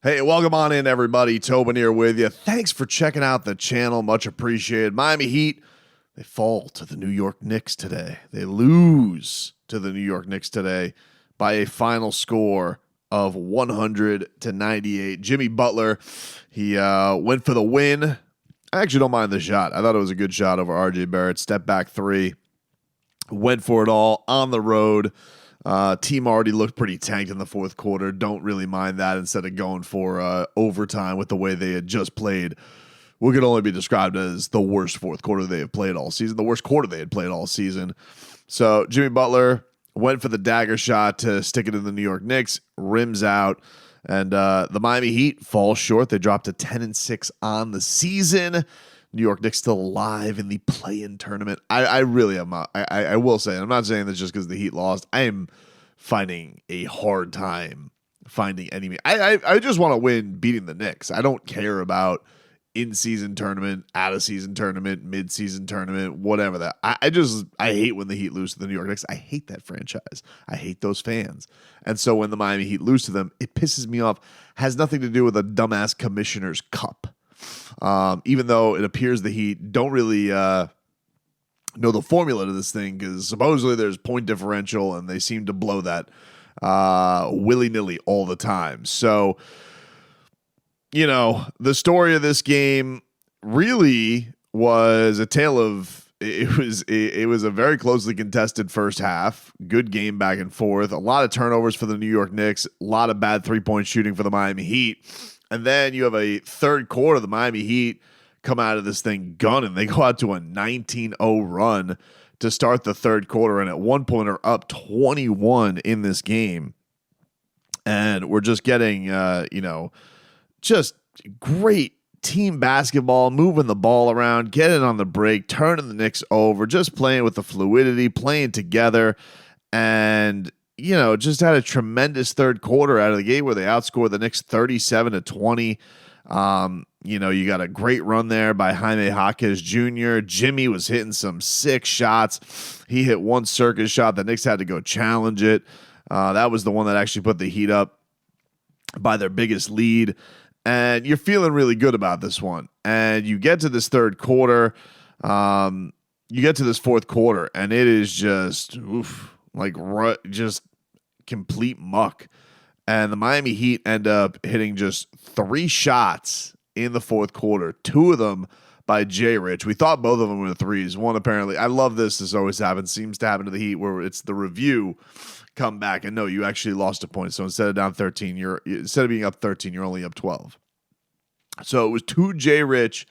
Hey, welcome on in, everybody. Tobin here with you. Thanks for checking out the channel. Much appreciated. Miami Heat, they fall to the New York Knicks today. They lose to the New York Knicks today by a final score of 100-98. Jimmy Butler, he went for the win. I actually don't mind the shot. I thought it was a good shot over RJ Barrett. Step back three. Went for it all on the road. Team already looked pretty tanked in the fourth quarter. Don't really mind that instead of going for overtime with the way they had just played. What could only be described as the worst fourth quarter they have played all season, the worst quarter they had played all season. So Jimmy Butler went for the dagger shot to stick it in the New York Knicks, rims out, and the Miami Heat fall short. They dropped to 10-6 on the season. New York Knicks still alive in the play-in tournament. I really am. I will say, and I'm not saying this just because the Heat lost. I am finding a hard time finding any. I just want to win beating the Knicks. I don't care about in-season tournament, out-of-season tournament, mid-season tournament, whatever that. I hate when the Heat lose to the New York Knicks. I hate that franchise. I hate those fans. And so when the Miami Heat lose to them, it pisses me off. Has nothing to do with a dumbass Commissioner's Cup. Even though it appears the Heat don't really know the formula to this thing, because supposedly there's point differential and they seem to blow that willy-nilly all the time. So, the story of this game really was a tale of it was a very closely contested first half. Good game back and forth. A lot of turnovers for the New York Knicks. A lot of bad three-point shooting for the Miami Heat. And then you have a third quarter, the Miami Heat come out of this thing gunning. They go out to a 19-0 run to start the third quarter, and at one point are up 21 in this game. And we're just getting, just great team basketball, moving the ball around, getting on the break, turning the Knicks over, just playing with the fluidity, playing together, and just had a tremendous third quarter out of the gate where they outscored the Knicks 37-20. You got a great run there by Jaime Jaquez Jr. Jimmy was hitting some sick shots. He hit one circus shot. The Knicks had to go challenge it. That was the one that actually put the Heat up by their biggest lead. And you're feeling really good about this one. And you get to this third quarter. You get to this fourth quarter, and it is just just complete muck. And the Miami Heat end up hitting just 3 shots in the fourth quarter, 2 of them by Jay Rich. We thought both of them were threes. One apparently, I love this. This always happens. Seems to happen to the Heat where it's the review come back and no, you actually lost a point. So instead of down 13, instead of being up 13, you're only up 12. So it was 2 Jay Rich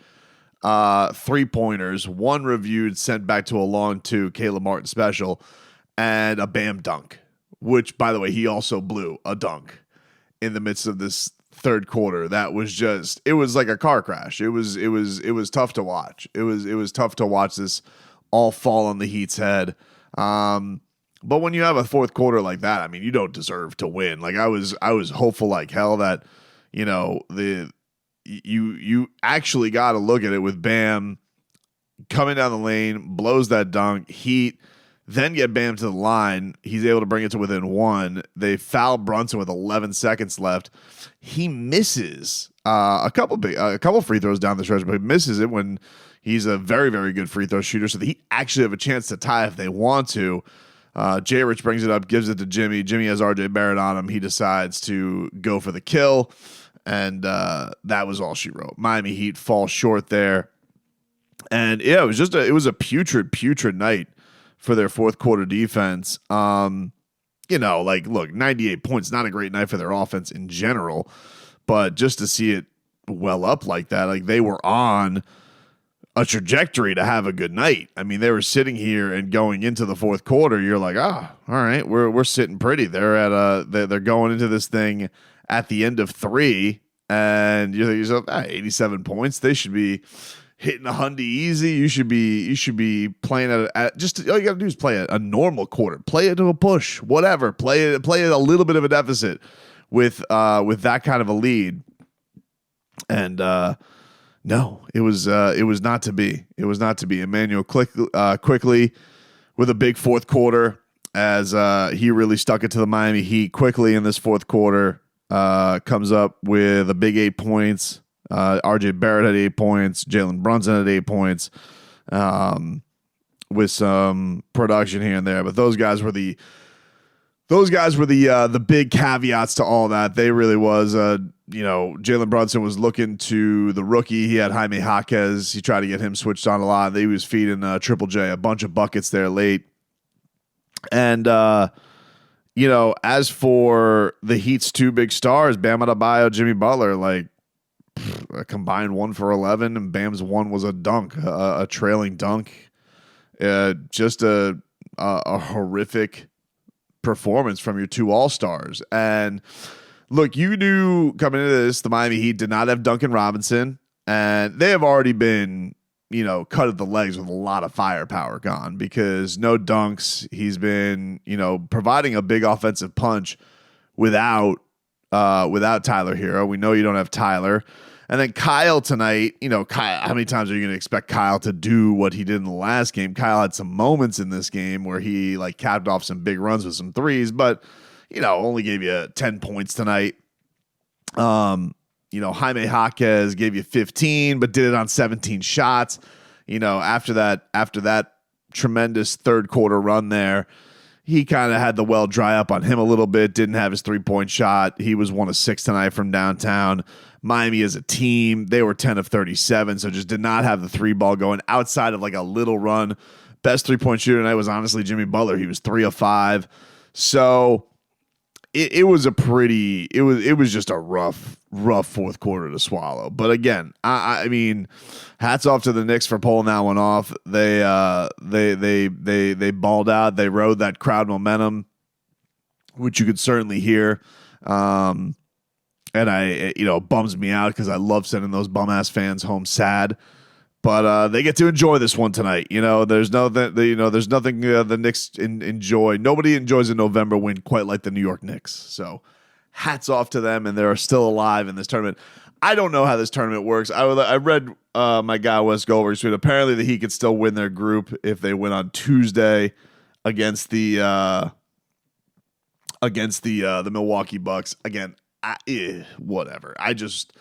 3-pointers, 1 reviewed, sent back to a long 2, Caleb Martin special, and a Bam dunk, which, by the way, he also blew a dunk in the midst of this third quarter. That was just, it was like a car crash. It was tough to watch. It was tough to watch this all fall on the Heat's head. But when you have a fourth quarter like that, I mean, you don't deserve to win. Like I was hopeful like hell that, you actually got to look at it with Bam coming down the lane, blows that dunk. Heat then get Bam to the line. He's able to bring it to within 1. They foul Brunson with 11 seconds left. He misses a couple free throws down the stretch, but he misses it when he's a very, very good free throw shooter. So he actually have a chance to tie if they want to. Jay Rich brings it up, gives it to Jimmy. Jimmy has RJ Barrett on him. He decides to go for the kill, and that was all she wrote. Miami Heat fall short there. And yeah, it was a putrid night for their fourth quarter defense. Look, 98 points, not a great night for their offense in general, but just to see it well up like that, like they were on a trajectory to have a good night. I mean, they were sitting here and going into the fourth quarter, you're like, all right, we're sitting pretty. They're they're going into this thing at the end of 3, and you think yourself, 87 points, they should be hitting a hundy easy. You should be playing at just all you got to do is play a normal quarter, play it to a push, whatever. Play it a little bit of a deficit with that kind of a lead. And no, it was not to be. It was not to be. Emmanuel quickly with a big fourth quarter as he really stuck it to the Miami Heat quickly in this fourth quarter. comes up with a big 8 points. RJ Barrett had 8 points. Jalen Brunson had 8 points. With some production here and there, but those guys were the big caveats to all that. They really was, Jalen Brunson was looking to the rookie. He had Jaime Jaquez. He tried to get him switched on a lot. He was feeding Triple J a bunch of buckets there late. And, as for the Heat's two big stars, Bam Adebayo, Jimmy Butler, like a combined 1 for 11, and Bam's one was a dunk, a trailing dunk. Just a horrific performance from your two all-stars. And look, you knew coming into this, the Miami Heat did not have Duncan Robinson, and they have already been, cut at the legs with a lot of firepower gone because no dunks. He's been, providing a big offensive punch without Tyler Hero. We know you don't have Tyler. And then Kyle tonight, Kyle, how many times are you going to expect Kyle to do what he did in the last game? Kyle had some moments in this game where he capped off some big runs with some threes, but, only gave you 10 points tonight. Jaime Jaquez gave you 15, but did it on 17 shots. After that tremendous third quarter run there, he kind of had the well dry up on him a little bit, didn't have his 3-point shot. He was 1 of 6 tonight from downtown. Miami as a team, they were 10 of 37, so just did not have the 3-ball going outside of a little run. Best 3-point shooter tonight was honestly Jimmy Butler. He was 3 of 5. So it was just a rough fourth quarter to swallow. But again, I mean, hats off to the Knicks for pulling that one off. They balled out. They rode that crowd momentum, which you could certainly hear. And it bums me out because I love sending those bum ass fans home sad. But they get to enjoy this one tonight. There's nothing the Knicks enjoy. Nobody enjoys a November win quite like the New York Knicks. So hats off to them, and they're still alive in this tournament. I don't know how this tournament works. I read my guy Wes Goldberg's tweet. Apparently, the Heat could still win their group if they win on Tuesday against the Milwaukee Bucks. Again, whatever. I just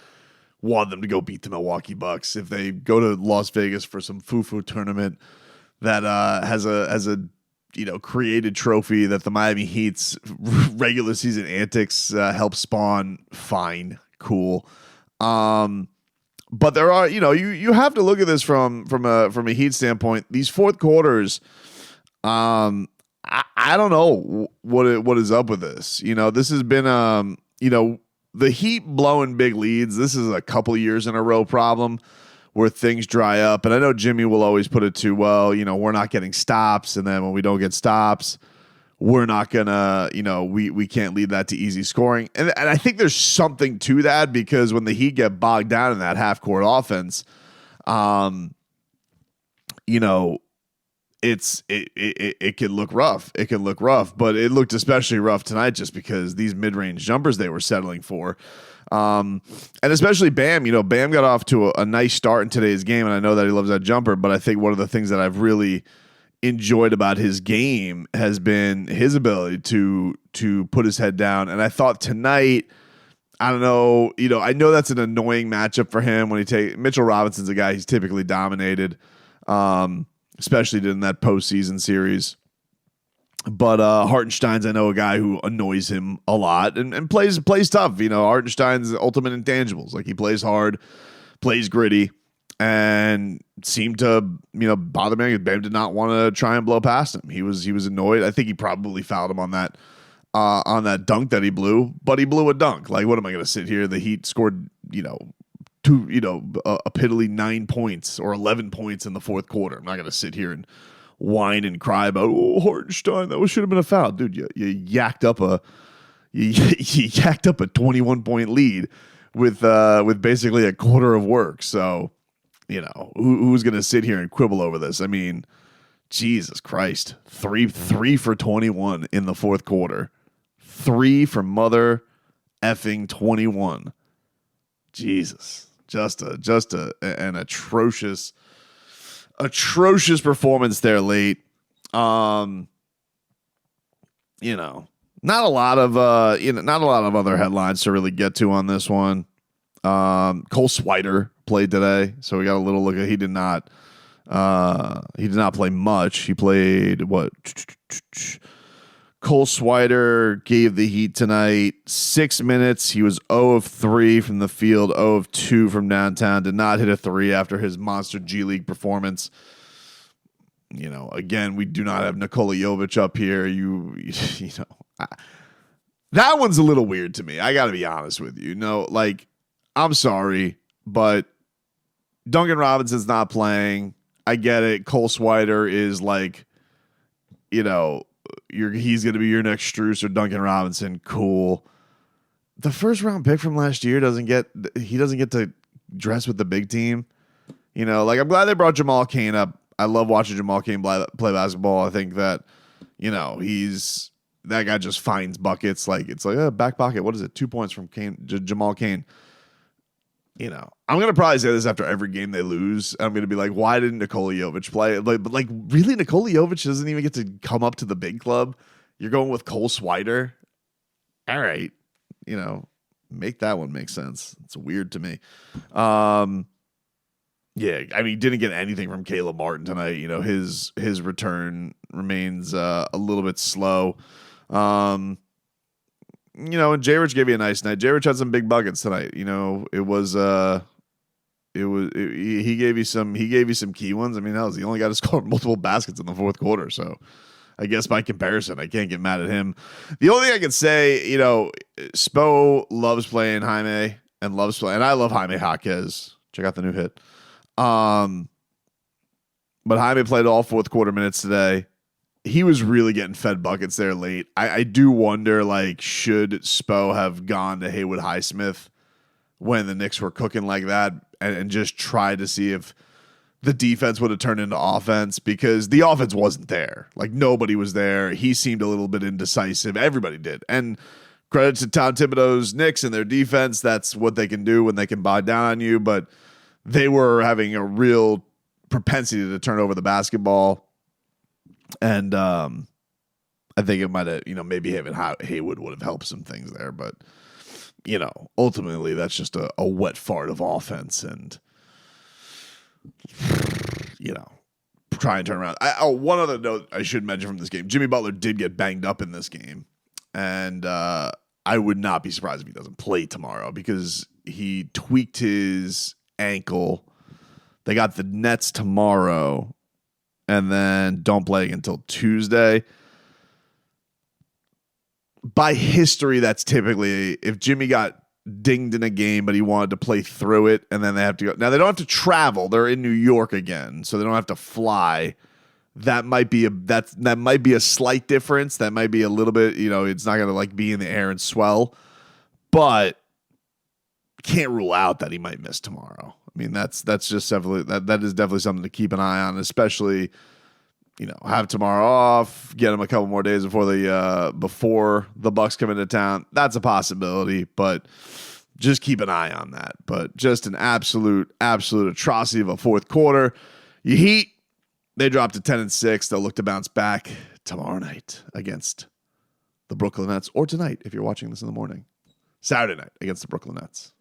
want them to go beat the Milwaukee Bucks. If they go to Las Vegas for some foo-foo tournament that has a created trophy that the Miami Heat's regular season antics help spawn, fine, cool. But there are, you have to look at this from a Heat standpoint. These fourth quarters, I don't know what is up with this. This has been the Heat blowing big leads. This is a couple years in a row problem where things dry up. And I know Jimmy will always put it to, we're not getting stops. And then when we don't get stops, we're not going to, we can't lead that to easy scoring. And I think there's something to that because when the Heat get bogged down in that half-court offense, it can look rough. It can look rough, but it looked especially rough tonight just because these mid-range jumpers they were settling for. And especially Bam, Bam got off to a nice start in today's game, and I know that he loves that jumper, but I think one of the things that I've really enjoyed about his game has been his ability to put his head down. And I thought tonight, I don't know, I know that's an annoying matchup for him when Mitchell Robinson's a guy he's typically dominated. Especially in that postseason series. But Hartenstein's, I know, a guy who annoys him a lot and plays tough. Hartenstein's ultimate intangibles. He plays hard, plays gritty, and seemed to, bother me. Bam did not want to try and blow past him. He was annoyed. I think he probably fouled him on that dunk that he blew, but he blew a dunk. What am I going to sit here? The Heat scored, a piddly 9 points or 11 points in the fourth quarter. I'm not going to sit here and whine and cry about, Hartenstein, that should have been a foul. Dude, you yacked up a 21-point lead with basically a quarter of work. So, who's going to sit here and quibble over this? I mean, Jesus Christ. 3 for 21 in the fourth quarter. 3 for mother effing 21. Jesus. Just an atrocious performance there late. Not a lot of not a lot of other headlines to really get to on this one. Cole Swider played today, so we got a little look at. He did not play much. He played what? Cole Swider gave the Heat tonight 6 minutes. He was 0 of 3 from the field, 0 of 2 from downtown. Did not hit a 3 after his monster G League performance. Again, we do not have Nikola Jovic up here. That one's a little weird to me. I got to be honest with you. I'm sorry, but Duncan Robinson's not playing. I get it. Cole Swider is he's going to be your next Strus or Duncan Robinson. Cool. The first round pick from last year doesn't get to dress with the big team. I'm glad they brought Jamal Cain up. I love watching Jamal Cain play basketball. I think that, that guy just finds buckets. Back pocket. What is it? 2 points from Jamal Cain. I'm going to probably say this after every game they lose. I'm going to be like, why didn't Nikola Jovic play? Really, Nikola Jovic doesn't even get to come up to the big club? You're going with Cole Swider? All right. Make that one make sense. It's weird to me. Yeah, didn't get anything from Caleb Martin tonight. His return remains a little bit slow. And J Rich gave you a nice night. J Rich had some big buckets tonight. He gave you some key ones. Hell, he only got to score multiple baskets in the fourth quarter. So I guess by comparison, I can't get mad at him. The only thing I can say, Spo loves playing Jaime and I love Jaime Jaquez. Check out the new hit. But Jaime played all fourth quarter minutes today. He was really getting fed buckets there late. I do wonder, should Spo have gone to Haywood Highsmith when the Knicks were cooking like that and just try to see if the defense would have turned into offense, because the offense wasn't there. Nobody was there. He seemed a little bit indecisive. Everybody did. And credit to Tom Thibodeau's Knicks and their defense. That's what they can do when they can buy down on you. But they were having a real propensity to turn over the basketball. And I think it might have, maybe having Haywood would have helped some things there. But, ultimately that's just a wet fart of offense and, try and turn around. One other note I should mention from this game. Jimmy Butler did get banged up in this game. And I would not be surprised if he doesn't play tomorrow, because he tweaked his ankle. They got the Nets tomorrow and then don't play until Tuesday. By history, that's typically if Jimmy got dinged in a game, but he wanted to play through it, and then they have to go. Now they don't have to travel; they're in New York again, so they don't have to fly. That might be a slight difference. That might be a little bit. It's not going to be in the air and swell, but can't rule out that he might miss tomorrow. That's just definitely that is definitely something to keep an eye on, especially. Have tomorrow off, get him a couple more days before the Bucks come into town. That's a possibility, but just keep an eye on that. But just an absolute atrocity of a fourth quarter. You Heat, they dropped to 10-6. They'll look to bounce back tomorrow night against the Brooklyn Nets, or tonight if you're watching this in the morning. Saturday night against the Brooklyn Nets.